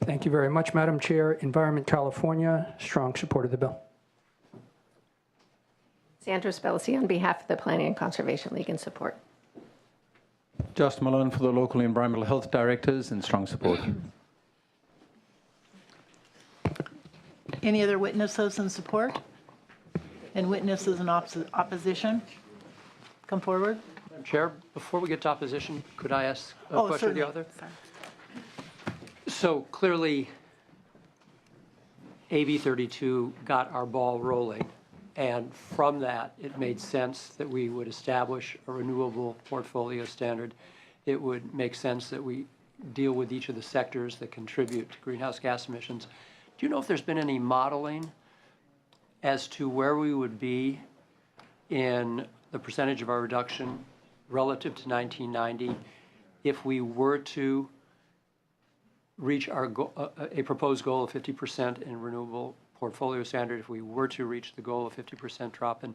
Thank you very much, Madam Chair. Environment California, strong support of the bill. Sandra Spelcy on behalf of the Planning and Conservation League in support. Justin Malone for the local environmental health directors in strong support. Any other witnesses in support? And witnesses in opposition? Come forward. Madam Chair, before we get to opposition, could I ask a question of the author? Sorry. So clearly, AB 32 got our ball rolling, and from that, it made sense that we would establish a renewable portfolio standard. It would make sense that we deal with each of the sectors that contribute to greenhouse gas emissions. Do you know if there's been any modeling as to where we would be in the percentage of our reduction relative to 1990 if we were to reach our a proposed goal of 50% in renewable portfolio standard, if we were to reach the goal of 50% drop in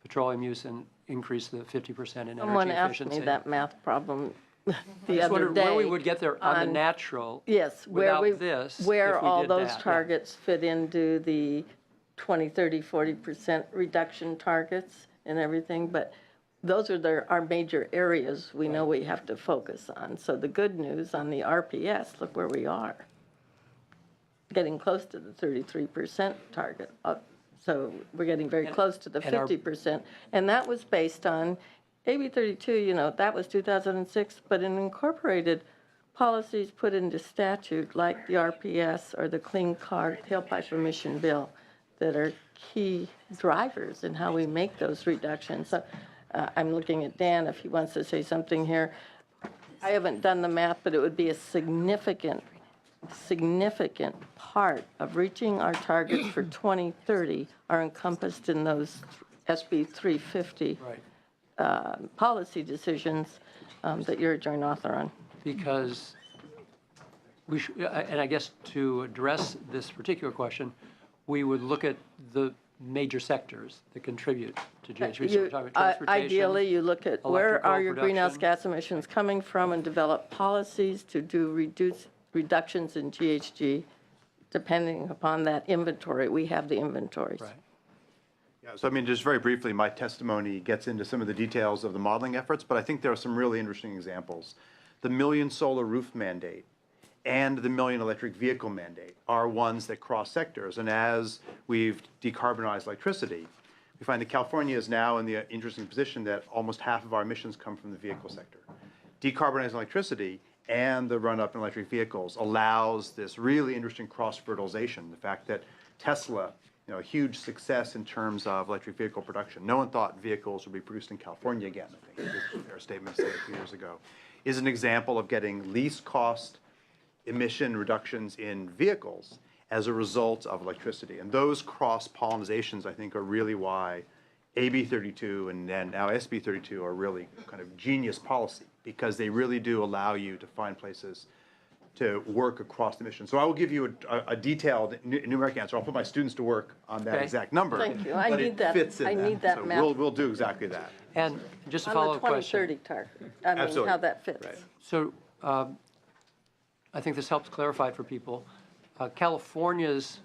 petroleum use and increase the 50% in energy efficiency? Someone asked me that math problem the other wondered day. where we would get there on the natural. Yes, where if we all did those that, targets fit into the 20, 30, 40% reduction targets and everything, but those are our major areas we know we have to focus on. So the good news on the RPS, look where we are. Getting close to the 33% target. So we're getting very close to the 50%. And that was based on AB 32, you know, that was 2006, but it incorporated policies put into statute like the RPS or the Clean Car Tailpipe Emission Bill that are key drivers in how we make those reductions. So I'm looking at Dan if he wants to say something here. I haven't done the math, but it would be a significant part of reaching our targets for 2030 are encompassed in those SB 350 policy decisions that you're a joint author on. Because we should, and I guess to address this particular question, we would look at the major sectors that contribute to GHG. So we're talking transportation, ideally, you look at where are your greenhouse production. gas emissions coming from and develop policies to do reductions in GHG depending upon that inventory. We have the inventories. Right. Yeah, so I mean, just very briefly, my testimony gets into some of the details of the modeling efforts, but I think there are some really interesting examples. The million solar roof mandate and the million electric vehicle mandate are ones that cross sectors. And as we've decarbonized electricity, we find that California is now in the interesting position that almost half of our emissions come from the vehicle sector. Decarbonizing electricity and the run-up in electric vehicles allows this really interesting cross-fertilization. The fact that Tesla, you know, a huge success in terms of electric vehicle production. No one thought vehicles would be produced in California again, I think their statement said a few years ago, is an example of getting least cost emission reductions in vehicles as a result of electricity. And those cross-pollinizations, I think, are really why AB 32 and then now SB 32 are really kind of genius policy, because they really do allow you to find places to work across the mission. So I will give you a detailed numeric answer. I'll put my students to work on that exact number. Thank you. I need that. I need that so map. we'll do exactly that. And just a On the follow-up question. 2030 target. I mean, Absolutely. how that fits. Right. So I think this helps clarify for people. California's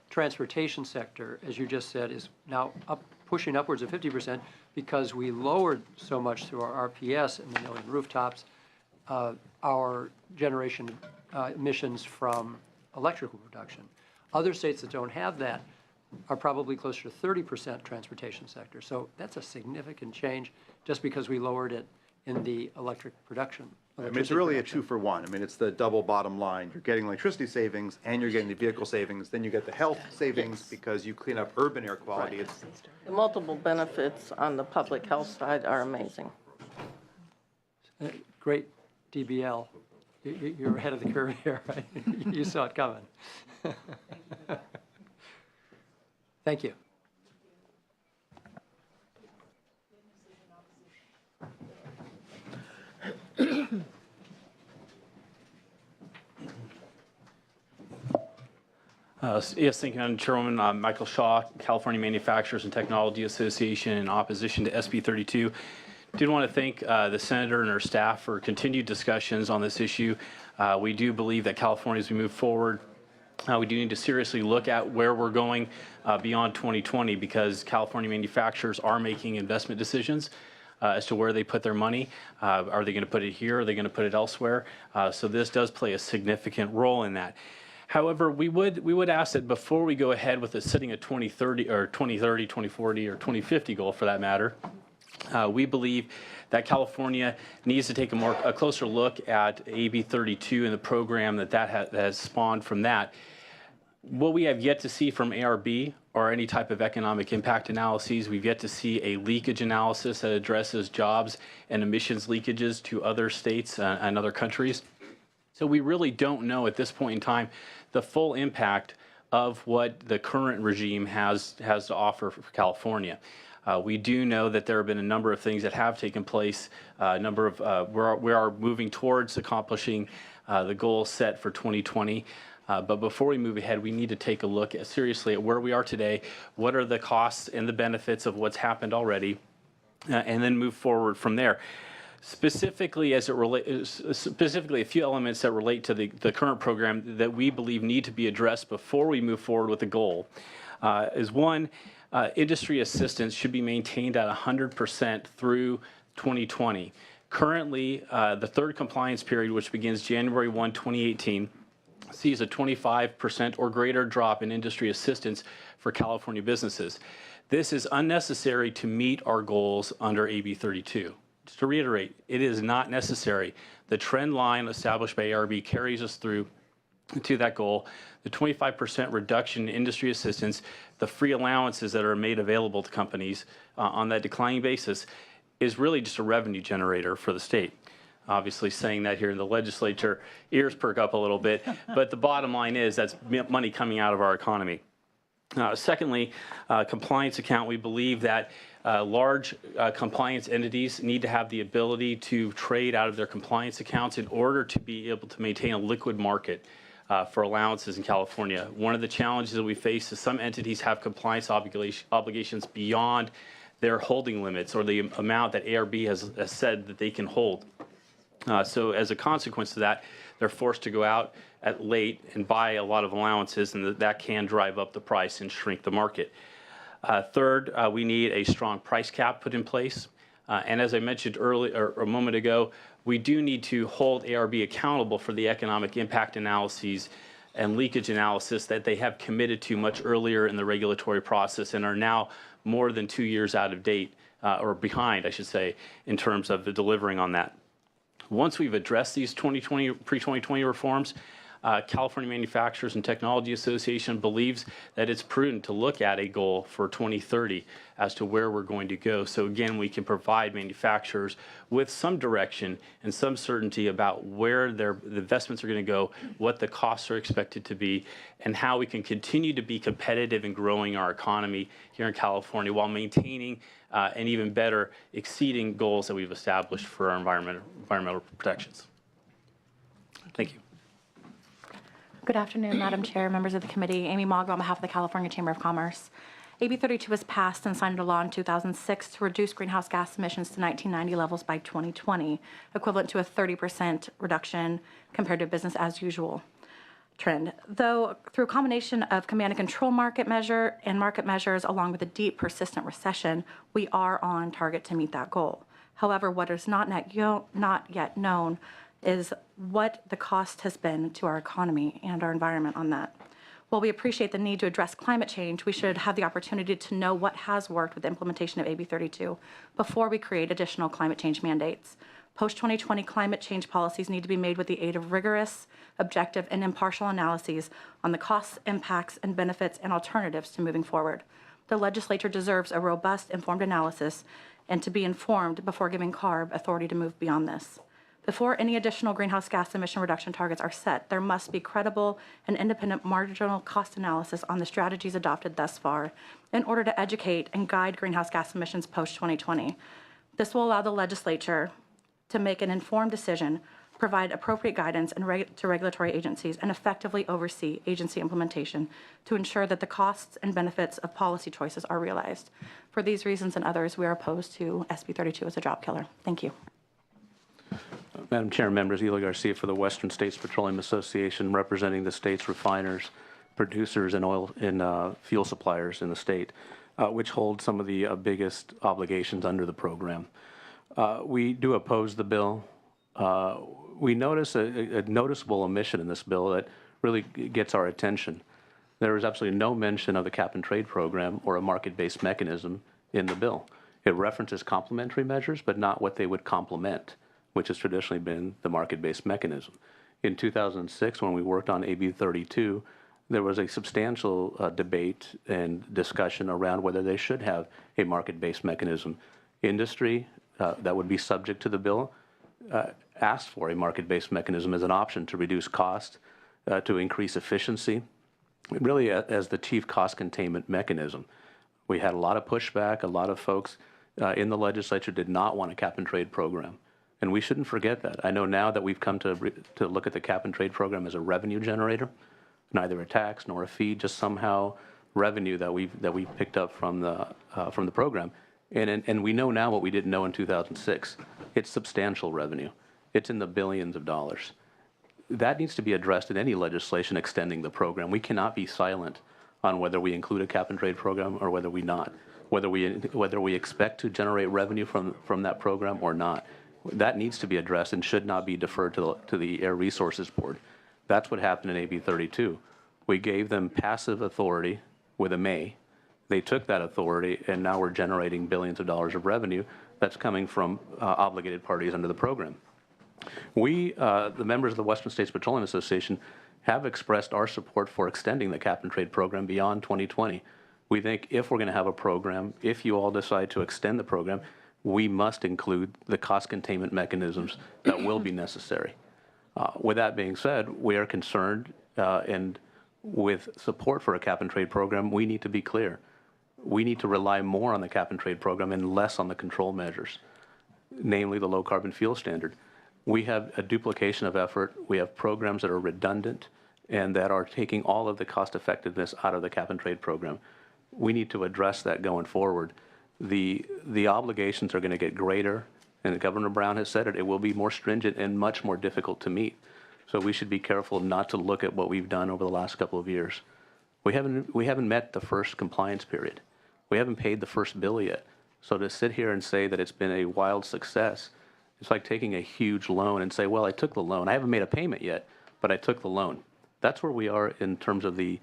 transportation sector, as you just said, is now pushing upwards of 50% because we lowered so much through our RPS and the million rooftops our generation emissions from electrical production. Other states that don't have that are probably closer to 30% transportation sector. So that's a significant change just because we lowered it in the electric production. I mean, it's really a 2-for-1. I mean, it's the double bottom line. You're getting electricity savings and you're getting the vehicle savings. Then you get the health savings because you clean up urban air quality. Right. The multiple benefits on the public health side are amazing. Great DBL. You're ahead of the curve here, right? You saw it coming. Thank you. Yes, thank you, Madam Chairwoman. I'm Michael Shaw, California Manufacturers and Technology Association, in opposition to SB 32. did want to thank the senator and her staff for continued discussions on this issue. We do believe that California, as we move forward, we do need to seriously look at where we're going beyond 2020, because California manufacturers are making investment decisions as to where they put their money. Are they going to put it here? Are they going to put it elsewhere? So this does play a significant role in that. However, we would ask that before we go ahead with setting a 2030 or 2030, 2040, or 2050 goal for that matter, we believe that California needs to take a closer look at AB 32 and the program that has spawned from that. What we have yet to see from ARB are any type of economic impact analyses. We've yet to see a leakage analysis that addresses jobs and emissions leakages to other states and other countries. So we really don't know at this point in time the full impact of what the current regime has to offer for California. We do know that there have been a number of things that have taken place, we are moving towards accomplishing the goals set for 2020. But before we move ahead, we need to take a look seriously at where we are today, what are the costs and the benefits of what's happened already, and then move forward from there. Specifically, a few elements that relate to the current program that we believe need to be addressed before we move forward with the goal is one, industry assistance should be maintained at 100% through 2020. Currently, the third compliance period, which begins January 1, 2018, sees a 25% or greater drop in industry assistance for California businesses. This is unnecessary to meet our goals under AB 32. Just to reiterate, it is not necessary. The trend line established by ARB carries us through to that goal. The 25% reduction in industry assistance, the free allowances that are made available to companies on that declining basis is really just a revenue generator for the state. Obviously, saying that here in the legislature, ears perk up a little bit, but the bottom line is that's money coming out of our economy. Secondly, compliance account, we believe that large compliance entities need to have the ability to trade out of their compliance accounts in order to be able to maintain a liquid market for allowances in California. One of the challenges that we face is some entities have compliance obligations beyond their holding limits or the amount that ARB has said that they can hold. So as a consequence of that, they're forced to go out at late and buy a lot of allowances, and that can drive up the price and shrink the market. Third, we need a strong price cap put in place. And as I mentioned earlier, or a moment ago, we do need to hold ARB accountable for the economic impact analyses and leakage analysis that they have committed to much earlier in the regulatory process and are now more than 2 years out of date, or behind, I should say, in terms of the delivering on that. Once we've addressed these pre-2020 reforms, California Manufacturers and Technology Association believes that it's prudent to look at a goal for 2030 as to where we're going to go. So again, we can provide manufacturers with some direction and some certainty about where the investments are going to go, what the costs are expected to be, and how we can continue to be competitive in growing our economy here in California while maintaining and even better exceeding goals that we've established for our environmental protections. Thank you. Good afternoon, Madam Chair, members of the committee. Amy Mogg on behalf of the California Chamber of Commerce. AB 32 was passed and signed into law in 2006 to reduce greenhouse gas emissions to 1990 levels by 2020, equivalent to a 30% reduction compared to business as usual trend. Though through a combination of command and control market measures along with a deep persistent recession, we are on target to meet that goal. However, what is not yet known is what the cost has been to our economy and our environment on that. While we appreciate the need to address climate change, we should have the opportunity to know what has worked with the implementation of AB 32 before we create additional climate change mandates. Post-2020 climate change policies need to be made with the aid of rigorous, objective, and impartial analyses on the costs, impacts, and benefits and alternatives to moving forward. The legislature deserves a robust, informed analysis and to be informed before giving CARB authority to move beyond this. Before any additional greenhouse gas emission reduction targets are set, there must be credible and independent marginal cost analysis on the strategies adopted thus far in order to educate and guide greenhouse gas emissions post-2020. This will allow the legislature to make an informed decision provide appropriate guidance to regulatory agencies, and effectively oversee agency implementation to ensure that the costs and benefits of policy choices are realized. For these reasons and others, we are opposed to SB 32 as a job killer. Thank you. Madam Chair and members, Eli Garcia for the Western States Petroleum Association, representing the state's refiners, producers, and oil and fuel suppliers in the state, which hold some of the biggest obligations under the program. We do oppose the bill. We notice a noticeable omission in this bill that really gets our attention. There is absolutely no mention of the cap and trade program or a market-based mechanism in the bill. It references complementary measures, but not what they would complement, which has traditionally been the market-based mechanism. In 2006, when we worked on AB 32, there was a substantial debate and discussion around whether they should have a market-based mechanism. Industry that would be subject to the bill asked for a market-based mechanism as an option to reduce cost, to increase efficiency, really as the chief cost containment mechanism. We had a lot of pushback. A lot of folks in the legislature did not want a cap and trade program. And we shouldn't forget that. I know now that we've come to look at the cap and trade program as a revenue generator, neither a tax nor a fee, just somehow revenue that we picked up from the program. And we know now what we didn't know in 2006. It's substantial revenue. It's in the billions of dollars. That needs to be addressed in any legislation extending the program. We cannot be silent on whether we include a cap and trade program or whether we not, whether we expect to generate revenue from that program or not. That needs to be addressed and should not be deferred to the Air Resources Board. That's what happened in AB 32. We gave them passive authority with a may. They took that authority, and now we're generating billions of dollars of revenue that's coming from obligated parties under the program. We, the members of the Western States Petroleum Association, have expressed our support for extending the cap and trade program beyond 2020. We think if we're going to have a program, if you all decide to extend the program, we must include the cost containment mechanisms that will be necessary. With that being said, we are concerned, and with support for a cap and trade program, we need to be clear. We need to rely more on the cap and trade program and less on the control measures, namely the low carbon fuel standard. We have a duplication of effort. We have programs that are redundant and that are taking all of the cost effectiveness out of the cap and trade program. We need to address that going forward. The obligations are going to get greater, and Governor Brown has said it will be more stringent and much more difficult to meet. So we should be careful not to look at what we've done over the last couple of years. We haven't met the first compliance period. We haven't paid the first bill yet. So to sit here and say that it's been a wild success, it's like taking a huge loan and say, well, I took the loan. I haven't made a payment yet, but I took the loan. That's where we are in terms of the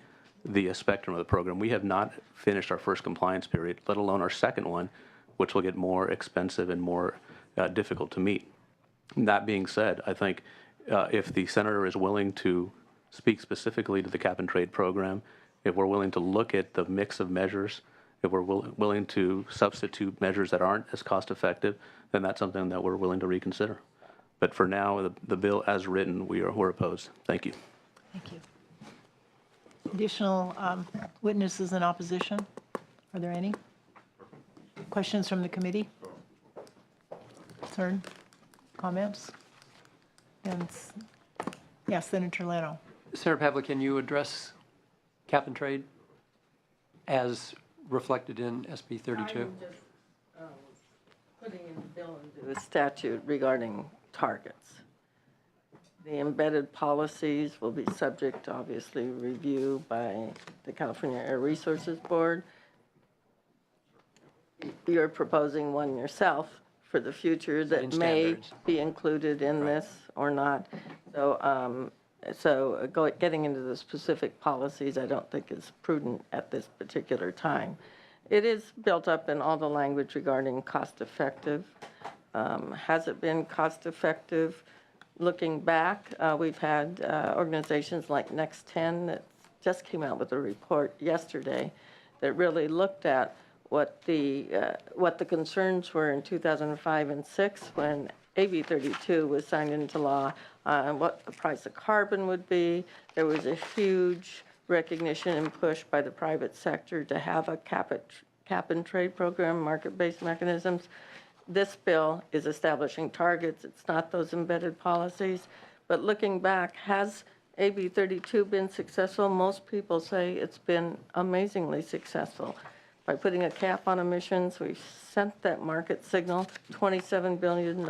spectrum of the program. We have not finished our first compliance period, let alone our second one, which will get more expensive and more difficult to meet. That being said, I think if the senator is willing to speak specifically to the cap and trade program, if we're willing to look at the mix of measures, if we're willing to substitute measures that aren't as cost effective, then that's something that we're willing to reconsider. But for now, the bill as written, we're opposed. Thank you. Thank you. Additional witnesses in opposition? Are there any? Questions from the committee? Concern? Comments? And yes, Senator Leno. Senator Pavlik, can you address cap and trade as reflected in SB 32? I'm just putting in the bill into a statute regarding targets. The embedded policies will be subject to obviously review by the California Air Resources Board. You're proposing one yourself for the future that may be included in this or not. So, getting into the specific policies I don't think is prudent at this particular time. It is built up in all the language regarding cost effective. Has it been cost effective? Looking back, we've had organizations like Next 10 that just came out with a report yesterday that really looked at what the concerns were in 2005 and 6 when AB 32 was signed into law, what the price of carbon would be. There was a huge recognition and push by the private sector to have a cap and trade program, market-based mechanisms. this bill is establishing targets. It's not those embedded policies. But looking back, has AB 32 been successful? Most people say it's been amazingly successful. By putting a cap on emissions, we've sent that market signal, $27 billion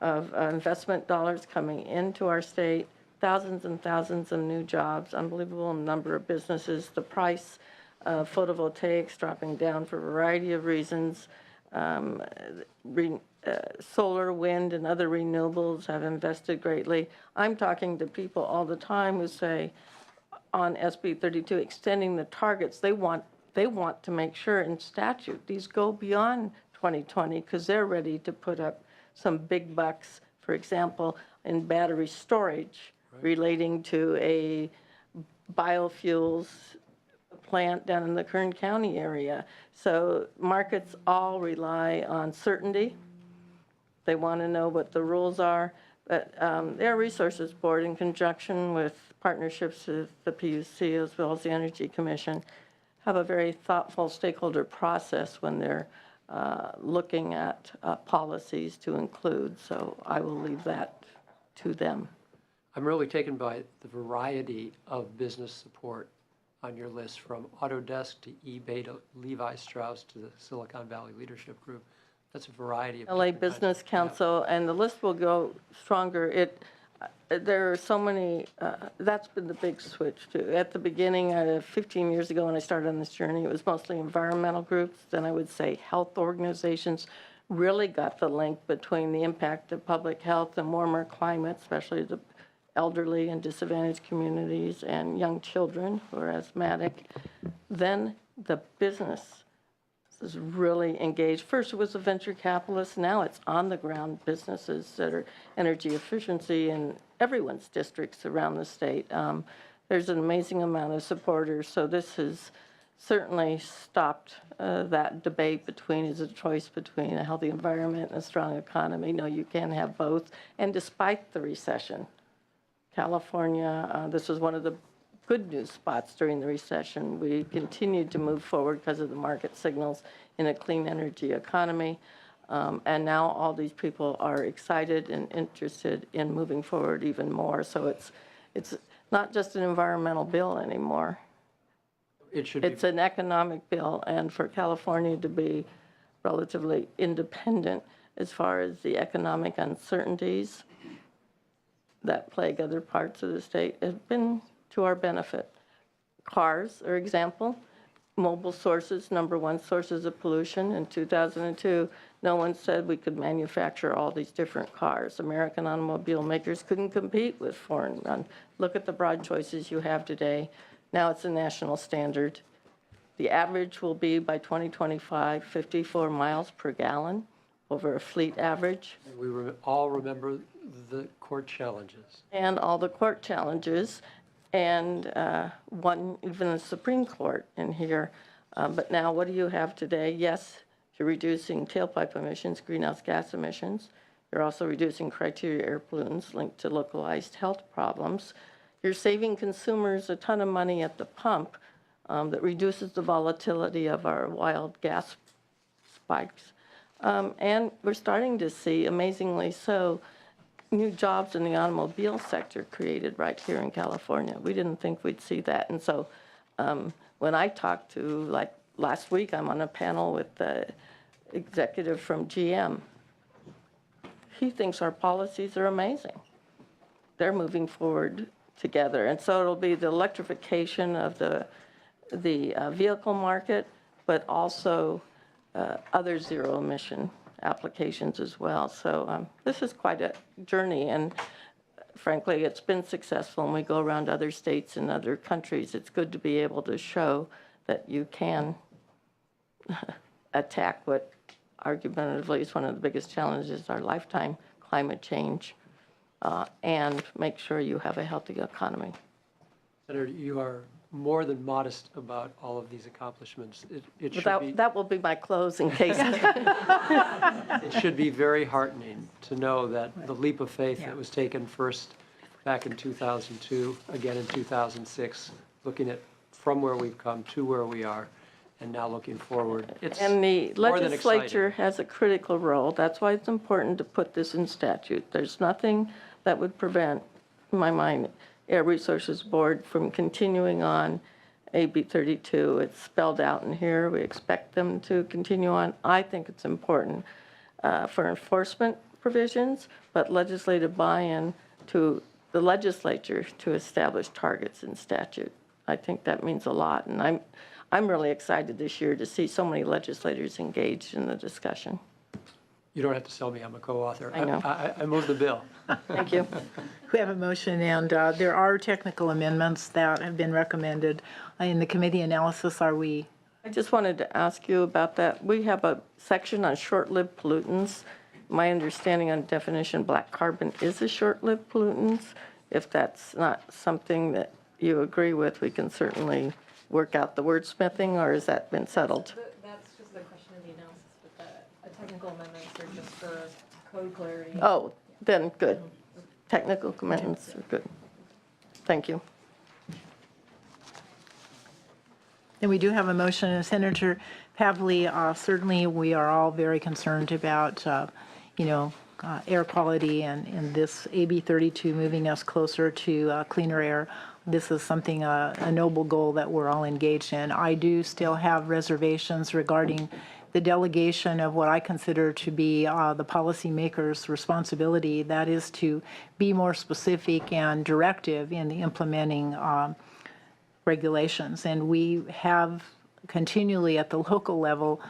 of investment dollars coming into our state, thousands and thousands of new jobs, unbelievable number of businesses. The price of photovoltaics dropping down for a variety of reasons. Solar, wind, and other renewables have invested greatly. I'm talking to people all the time who say on SB 32, extending the targets, they want to make sure in statute these go beyond 2020 because they're ready to put up some big bucks, for example, in battery storage relating to a biofuels plant down in the Kern County area. So markets all rely on certainty. They want to know what the rules are. But the Air Resources Board, in conjunction with partnerships with the PUC as well as the Energy Commission, have a very thoughtful stakeholder process when they're looking at policies to include. So I will leave that to them. I'm really taken by the variety of business support on your list, from Autodesk to eBay to Levi Strauss to the Silicon Valley Leadership Group. That's a variety of LA different kinds Business of- Council, and the list will go stronger. There are so many, that's been the big switch too. At the beginning, 15 years ago when I started on this journey, it was mostly environmental groups. Then I would say health organizations really got the link between the impact of public health and warmer climate, especially the elderly and disadvantaged communities and young children who are asthmatic. Then the business is really engaged. First it was the venture capitalists, now it's on the ground businesses that are energy efficiency in everyone's districts around the state. There's an amazing amount of supporters, so this has certainly stopped that debate between, is it a choice between a healthy environment and a strong economy? No, you can have both. And despite the recession, California, this was one of the good news spots during the recession. We continued to move forward because of the market signals in a clean energy economy. And now all these people are excited and interested in moving forward even more. So it's not just an environmental bill anymore. It should be. It's an economic bill, and for California to be relatively independent as far as the economic uncertainties that plague other parts of the state have been to our benefit. Cars are example. Mobile sources, number one sources of pollution. In 2002, no one said we could manufacture all these different cars. American automobile makers couldn't compete with foreign. Look at the broad choices you have today. Now it's a national standard. The average will be, by 2025, 54 miles per gallon over a fleet average. We all remember the court challenges. And all the court challenges, and one, even the Supreme Court in here. But now what do you have today? Yes, you're reducing tailpipe emissions, greenhouse gas emissions. You're also reducing criteria air pollutants linked to localized health problems. You're saving consumers a ton of money at the pump that reduces the volatility of our wild gas spikes. And we're starting to see, amazingly so, new jobs in the automobile sector created right here in California. We didn't think we'd see that. And so when I talked to, like last week, I'm on a panel with the executive from GM. He thinks our policies are amazing. They're moving forward together. And so it'll be the electrification of the vehicle market, but also other zero emission applications as well. So this is quite a journey, and frankly, it's been successful. When we go around other states and other countries, it's good to be able to show that you can attack what argumentatively is one of the biggest challenges of our lifetime, climate change, and make sure you have a healthy economy. Senator, you are more than modest about all of these accomplishments. It should be, That will be my close in case. it should be very heartening to know that the leap of faith that was taken first back in 2002, again in 2006, looking at from where we've come to where we are, and now looking forward. It's And the more than legislature exciting. has a critical role. That's why it's important to put this in statute. There's nothing that would prevent, in my mind, Air Resources Board from continuing on AB 32. It's spelled out in here. We expect them to continue on. I think it's important for enforcement provisions, but legislative buy-in to the legislature to establish targets in statute. I think that means a lot, and I'm really excited this year to see so many legislators engaged in the discussion. You don't have to sell me, I'm a co-author. I know. I move the bill. Thank you. We have a motion, and there are technical amendments that have been recommended. In the committee analysis, are we, I just wanted to ask you about that. We have a section on short-lived pollutants. My understanding on definition, black carbon is a short-lived pollutant. If that's not something that you agree with, we can certainly work out the wordsmithing, or has that been settled? That's just the question of the analysis, but the technical amendments are just for code clarity. Oh, then, good. Technical amendments are good. Thank you. and we do have a motion, and Senator Pavley, certainly we are all very concerned about, air quality and this AB 32 moving us closer to cleaner air. This is something, a noble goal that we're all engaged in. I do still have reservations regarding the delegation of what I consider to be the policymaker's responsibility. That is to be more specific and directive in the implementing regulations. And we have continually at the local level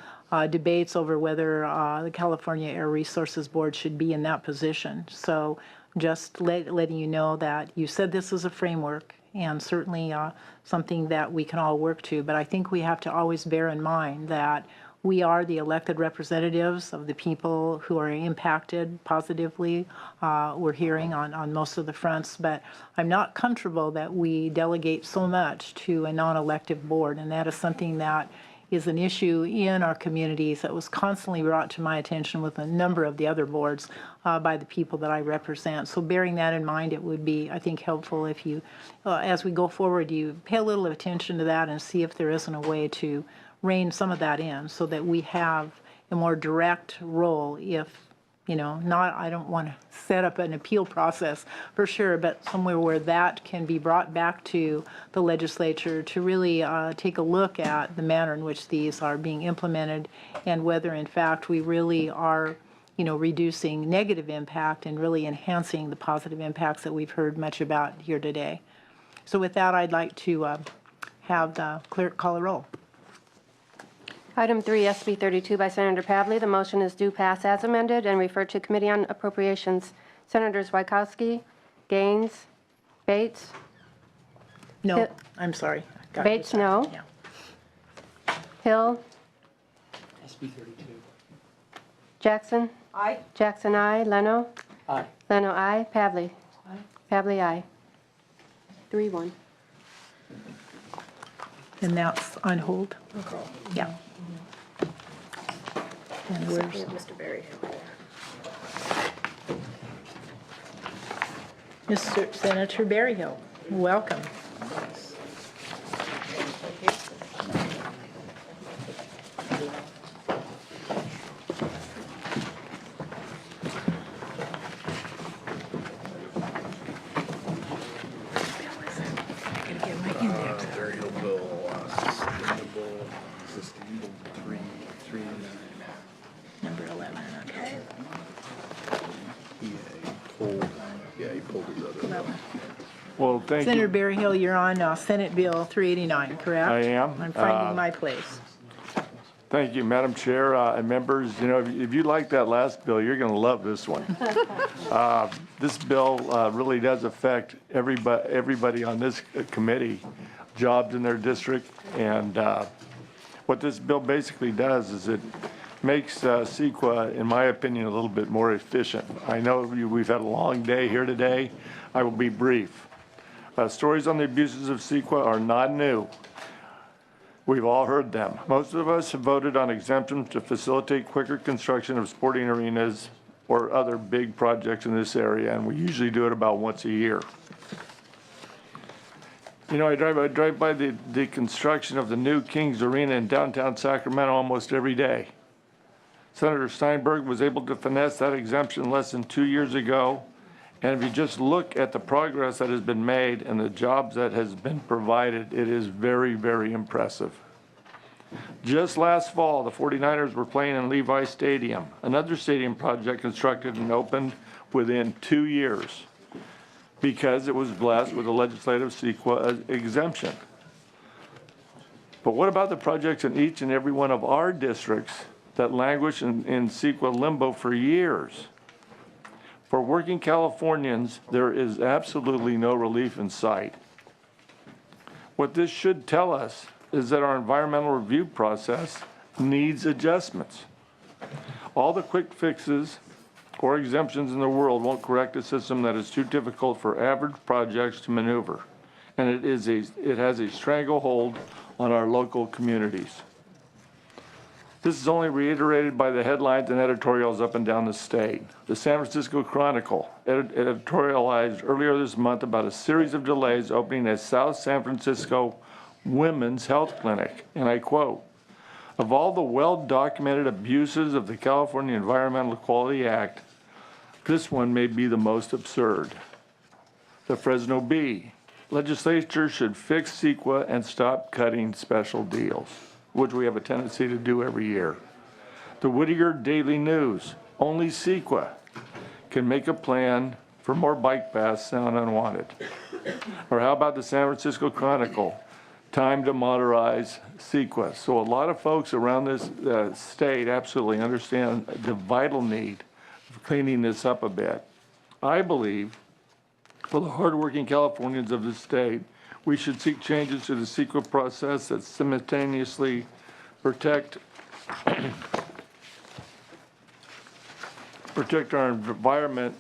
debates over whether the California Air Resources Board should be in that position. So just letting you know that you said this is a framework and certainly something that we can all work to. But I think we have to always bear in mind that we are the elected representatives of the people who are impacted positively. We're hearing on most of the fronts, but I'm not comfortable that we delegate so much to a non-elective board, and that is something that is an issue in our communities that was constantly brought to my attention with a number of the other boards by the people that I represent. So bearing that in mind, it would be, I think, helpful if you, as we go forward, you pay a little attention to that and see if there isn't a way to rein some of that in so that we have a more direct role if, I don't want to set up an appeal process for sure, but somewhere where that can be brought back to the legislature to really take a look at the manner in which these are being implemented and whether in fact we really are, reducing negative impact and really enhancing the positive impacts that we've heard much about here today. So with that, I'd like to have the clerk call a roll. Item 3, SB 32 by Senator Pavley. The motion is due pass as amended and referred to Committee on Appropriations. Senators Wieckowski, Gaines, Bates. No, Hill- I'm sorry. Bates, no. Yeah. Hill, SB 32. Jackson. Aye. Jackson, aye. Leno. Aye. Leno, aye. Pavley. Aye. Pavley, aye. 3-1. And that's on hold? Yeah. And where's, Mr. Berry. Mr. Senator Berryhill, welcome. Variable bill, sustainable 339. Number 11, okay. He pulled his other. 11. Well, thank Senator you. Berryhill, you're on Senate Bill 389, correct? I am. I'm finding my place. Thank you, Madam Chair and members. If you like that last bill, you're going to love this one. This bill really does affect everybody on this committee, jobs in their district. And what this bill basically does is it makes CEQA, in my opinion, a little bit more efficient. I know we've had a long day here today. I will be brief. Stories on the abuses of CEQA are not new. We've all heard them. Most of us have voted on exemptions to facilitate quicker construction of sporting arenas or other big projects in this area, and we usually do it about once a year. You know, I drive by the construction of the new Kings Arena in downtown Sacramento almost every day. Senator Steinberg was able to finesse that exemption less than 2 years ago. And if you just look at the progress that has been made and the jobs that has been provided, it is very, very impressive. Just last fall, the 49ers were playing in Levi Stadium, another stadium project constructed and opened within 2 years because it was blessed with a legislative CEQA exemption. But what about the projects in each and every one of our districts that languish in CEQA limbo for years? For working Californians, there is absolutely no relief in sight. What this should tell us is that our environmental review process needs adjustments. All the quick fixes or exemptions in the world won't correct a system that is too difficult for average projects to maneuver, and it has a stranglehold on our local communities. This is only reiterated by the headlines and editorials up and down the state. The San Francisco Chronicle editorialized earlier this month about a series of delays opening a South San Francisco women's health clinic, and I quote, "Of all the well-documented abuses of the California Environmental Quality Act, this one may be the most absurd." The Fresno Bee, legislature should fix CEQA and stop cutting special deals, which we have a tendency to do every year. The Whittier Daily News, only CEQA can make a plan for more bike paths sound unwanted. Or how about the San Francisco Chronicle, time to modernize CEQA. So a lot of folks around this state absolutely understand the vital need of cleaning this up a bit. I believe for the hardworking Californians of this state, we should seek changes to the CEQA process that simultaneously protect our environment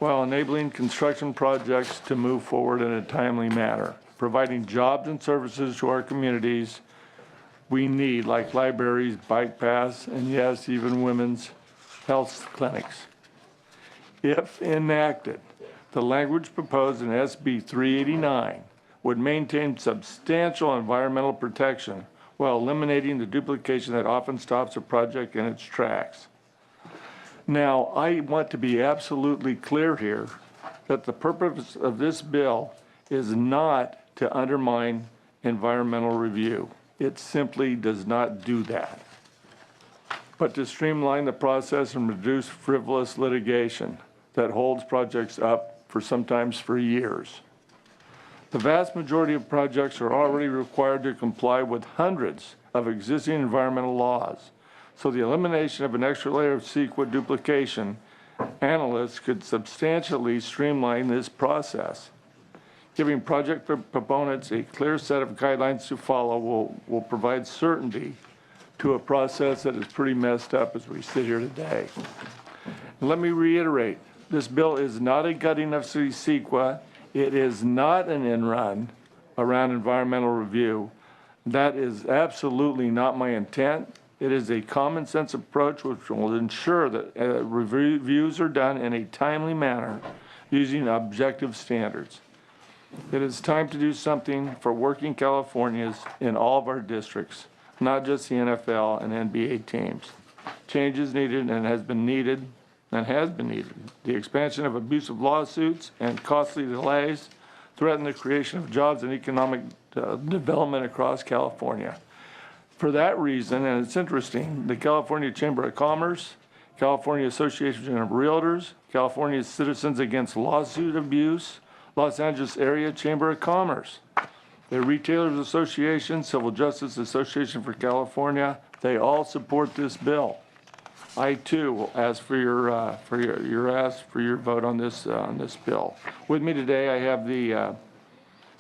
while enabling construction projects to move forward in a timely manner, providing jobs and services to our communities we need, like libraries, bike paths, and yes, even women's health clinics. If enacted, the language proposed in SB 389 would maintain substantial environmental protection while eliminating the duplication that often stops a project in its tracks. Now, I want to be absolutely clear here that the purpose of this bill is not to undermine environmental review. It simply does not do that, but to streamline the process and reduce frivolous litigation that holds projects up for sometimes for years. The vast majority of projects are already required to comply with hundreds of existing environmental laws. So the elimination of an extra layer of CEQA duplication, analysts could substantially streamline this process. Giving project proponents a clear set of guidelines to follow will provide certainty to a process that is pretty messed up as we sit here today. And let me reiterate, this bill is not a gutting of CEQA. It is not an end run around environmental review. That is absolutely not my intent. It is a common sense approach which will ensure that reviews are done in a timely manner using objective standards. It is time to do something for working Californians in all of our districts, not just the NFL and NBA teams. Change is needed and has been needed. The expansion of abusive lawsuits and costly delays threaten the creation of jobs and economic development across California. For that reason, and it's interesting, the California Chamber of Commerce, California Association of Realtors, California Citizens Against Lawsuit Abuse, Los Angeles Area Chamber of Commerce, the Retailers Association, Civil Justice Association for California, they all support this bill. I too will ask for your vote on this bill. With me today, I have the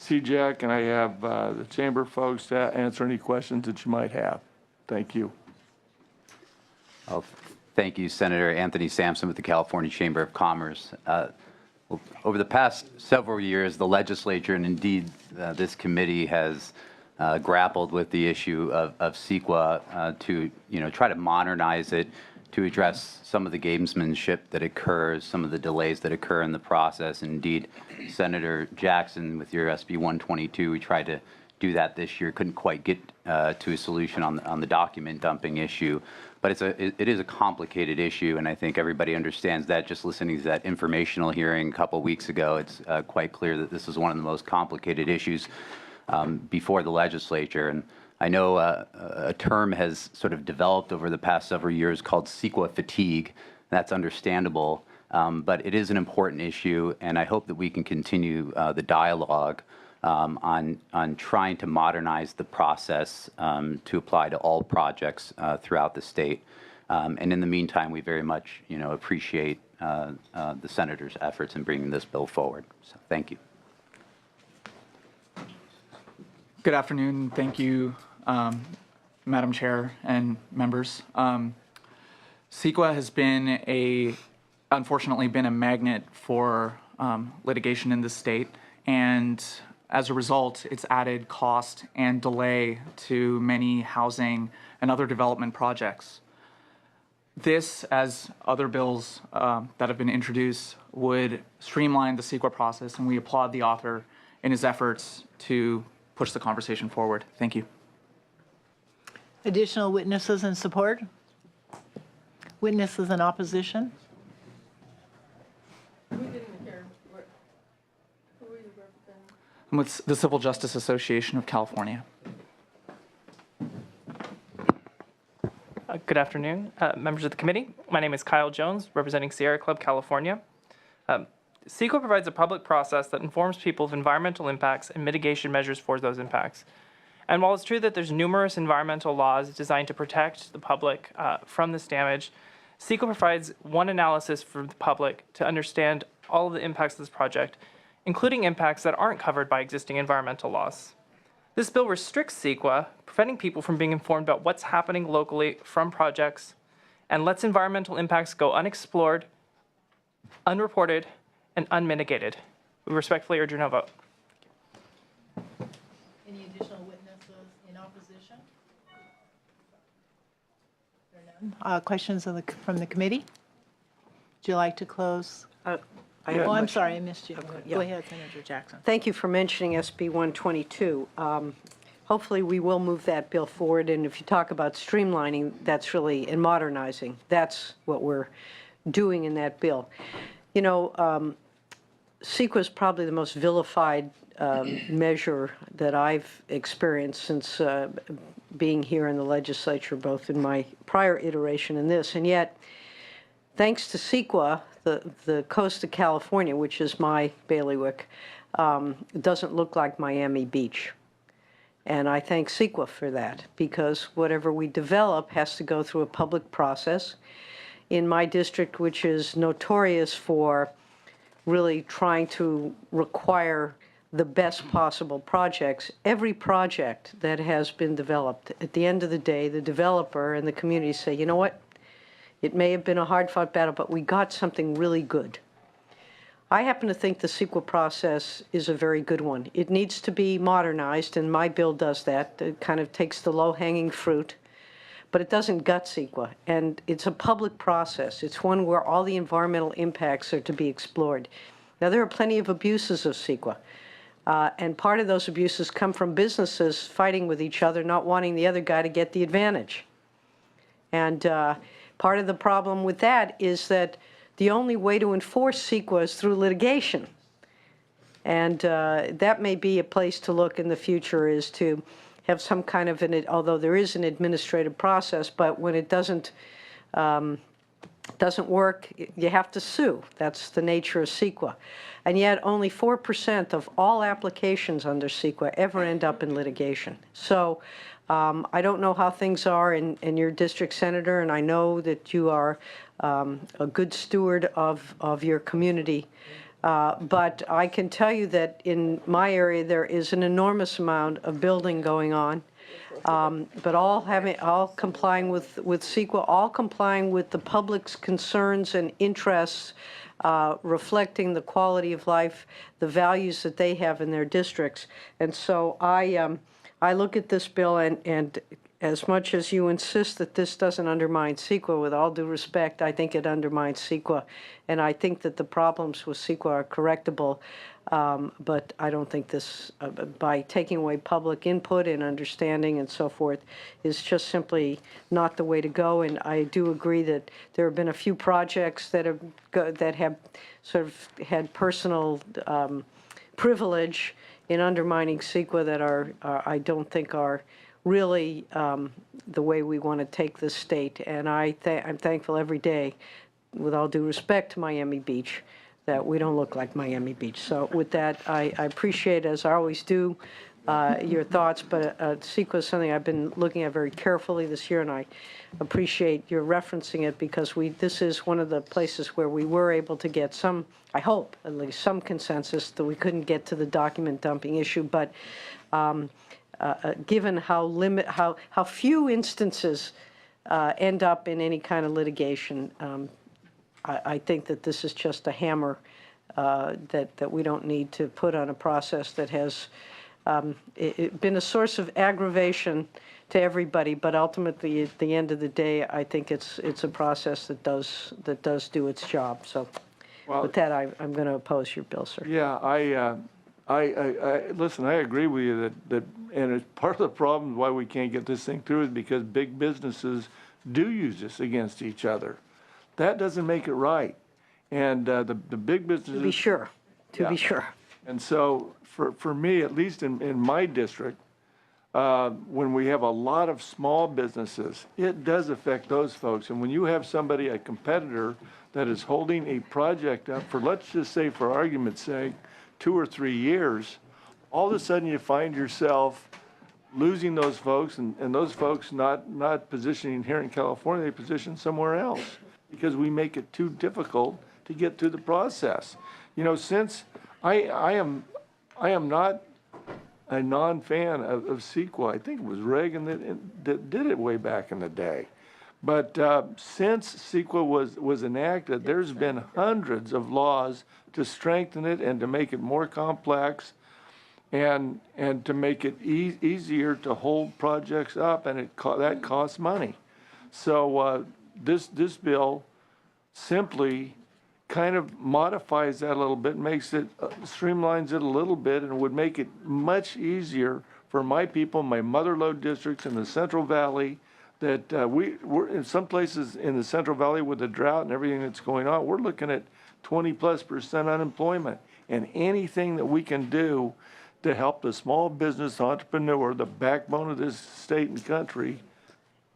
CJAC and I have the chamber folks to answer any questions that you might have. Thank you. Well, thank you, Senator Anthony Sampson with the California Chamber of Commerce. Over the past several years, the legislature and indeed this committee has grappled with the issue of CEQA to try to modernize it, to address some of the gamesmanship that occurs, some of the delays that occur in the process. Indeed, Senator Jackson, with your SB 122, we tried to do that this year, couldn't quite get to a solution on the document dumping issue. But it is a complicated issue, and I think everybody understands that. Just listening to that informational hearing a couple weeks ago, it's quite clear that this is one of the most complicated issues before the legislature. And I know a term has sort of developed over the past several years called CEQA fatigue. That's understandable, but it is an important issue, and I hope that we can continue the dialogue on trying to modernize the process to apply to all projects throughout the state. And in the meantime, we very much, appreciate the senator's efforts in bringing this bill forward. So thank you. Good afternoon. Thank you, Madam Chair and members. CEQA has unfortunately been a magnet for litigation in the state, and as a result, it's added cost and delay to many housing and other development projects. This, as other bills that have been introduced, would streamline the CEQA process, and we applaud the author in his efforts to push the conversation forward. Thank you. Additional witnesses in support? Witnesses in opposition? We didn't hear. Who are you representing? I'm with the Civil Justice Association of California. Good afternoon, members of the committee. My name is Kyle Jones, representing Sierra Club, California. CEQA provides a public process that informs people of environmental impacts and mitigation measures for those impacts. And while it's true that there's numerous environmental laws designed to protect the public from this damage, CEQA provides one analysis for the public to understand all of the impacts of this project, including impacts that aren't covered by existing environmental laws. This bill restricts CEQA, preventing people from being informed about what's happening locally from projects, and lets environmental impacts go unexplored, unreported, and unmitigated. We respectfully urge your no vote. Any additional witnesses in opposition? There are none. Questions from the committee? Would you like to close? I'm sorry, I missed you. Go ahead, Senator Jackson. Thank you for mentioning SB 122. Hopefully, we will move that bill forward, and if you talk about streamlining, that's really, and modernizing, that's what we're doing in that bill. CEQA is probably the most vilified measure that I've experienced since being here in the legislature, both in my prior iteration and this, and yet, thanks to CEQA, the coast of California, which is my bailiwick, doesn't look like Miami Beach. And I thank CEQA for that, because whatever we develop has to go through a public process. In my district, which is notorious for really trying to require the best possible projects, every project that has been developed, at the end of the day, the developer and the community say, you know what? It may have been a hard-fought battle, but we got something really good. I happen to think the CEQA process is a very good one. It needs to be modernized, and my bill does that. It kind of takes the low-hanging fruit, but it doesn't gut CEQA. And it's a public process. It's one where all the environmental impacts are to be explored. Now, there are plenty of abuses of CEQA, and part of those abuses come from businesses fighting with each other, not wanting the other guy to get the advantage. And part of the problem with that is that the only way to enforce CEQA is through litigation. And that may be a place to look in the future, is to have some kind of although there is an administrative process, but when it doesn't work, you have to sue. That's the nature of CEQA. And yet only 4% of all applications under CEQA ever end up in litigation. So I don't know how things are in your district, Senator, and I know that you are a good steward of your community. But I can tell you that in my area there is an enormous amount of building going on, but all complying with CEQA, all complying with the public's concerns and interests, reflecting the quality of life, the values that they have in their districts. And so I look at this bill, and as much as you insist that this doesn't undermine CEQA, with all due respect, I think it undermines CEQA. And I think that the problems with CEQA are correctable. But I don't think this, by taking away public input and understanding and so forth, is just simply not the way to go. And I do agree that there have been a few projects that have sort of had personal privilege in undermining CEQA that are I don't think are really the way we want to take this state. And I'm thankful every day, with all due respect to Miami Beach, that we don't look like Miami Beach. So with that, I appreciate, as I always do, your thoughts, but CEQA is something I've been looking at very carefully this year, and I appreciate your referencing it, because this is one of the places where we were able to get some, I hope, at least some consensus, that we couldn't get to the document dumping issue. But given how few instances end up in any kind of litigation, I think that this is just a hammer that we don't need to put on a process that has been a source of aggravation to everybody. But ultimately, at the end of the day, I think it's a process that does do its job. So, with that, I'm going to oppose your bill, sir. Yeah, I listen. I agree with you that and it's part of the problem why we can't get this thing through is because big businesses do use this against each other. That doesn't make it right. And the big businesses... To be sure. To be sure. And so for me, at least in my district, when we have a lot of small businesses, it does affect those folks. And when you have somebody, a competitor, that is holding a project up for, let's just say for argument's sake, 2 or 3 years, all of a sudden you find yourself losing those folks, and those folks not positioning here in California, they position somewhere else, because we make it too difficult to get through the process. You know, since I am not a non-fan of CEQA. I think it was Reagan that did it way back in the day. But since CEQA was enacted, there's been hundreds of laws to strengthen it and to make it more complex, and to make it easier to hold projects up, and that costs money. So this bill simply kind of modifies that a little bit, makes it, streamlines it a little bit, and would make it much easier for my people, my mother lode districts in the Central Valley, that we're in some places in the Central Valley with the drought and everything that's going on, we're looking at 20+% unemployment. And anything that we can do to help the small business entrepreneur, the backbone of this state and country,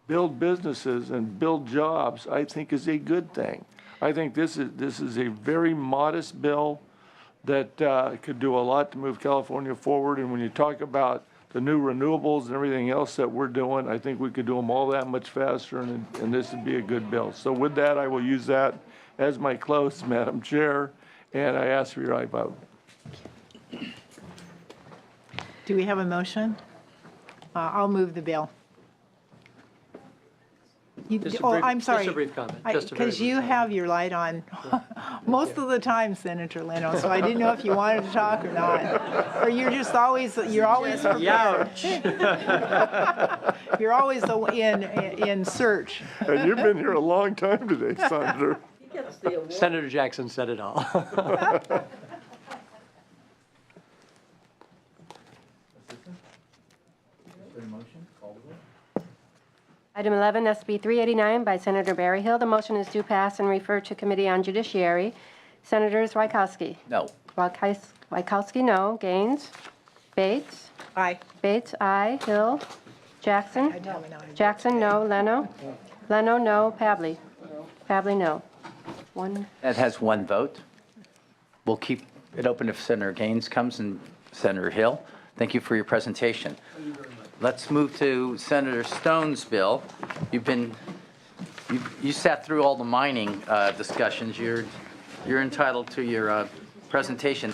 build businesses and build jobs, I think is a good thing. I think this is a very modest bill that could do a lot to move California forward. And when you talk about the new renewables and everything else that we're doing, I think we could do them all that much faster, and this would be a good bill. So with that, I will use that as my close, Madam Chair, and I ask for your aye vote. Do we have a motion? I'll move the bill. I'm sorry. Just a brief comment. Because you have your light on most of the time, Senator Leno, so I didn't know if you wanted to talk or not. Or you're always prepared. You're always in search. And you've been here a long time today, Senator. He gets the award. Senator Jackson said it all. Item 11, SB 389 by Senator Berryhill. The motion is due pass and refer to Committee on Judiciary. Senators Wachowski. No. Wachowski, no. Gaines. Bates. Aye. Bates, aye. Hill. Jackson. Jackson, no. Leno. Leno, no. Pavley. Pavley, no. One. That has one vote. We'll keep it open if Senator Gaines comes and Senator Hill. Thank you for your presentation. Let's move to Senator Stone's bill. You sat through all the mining discussions. You're entitled to your presentation.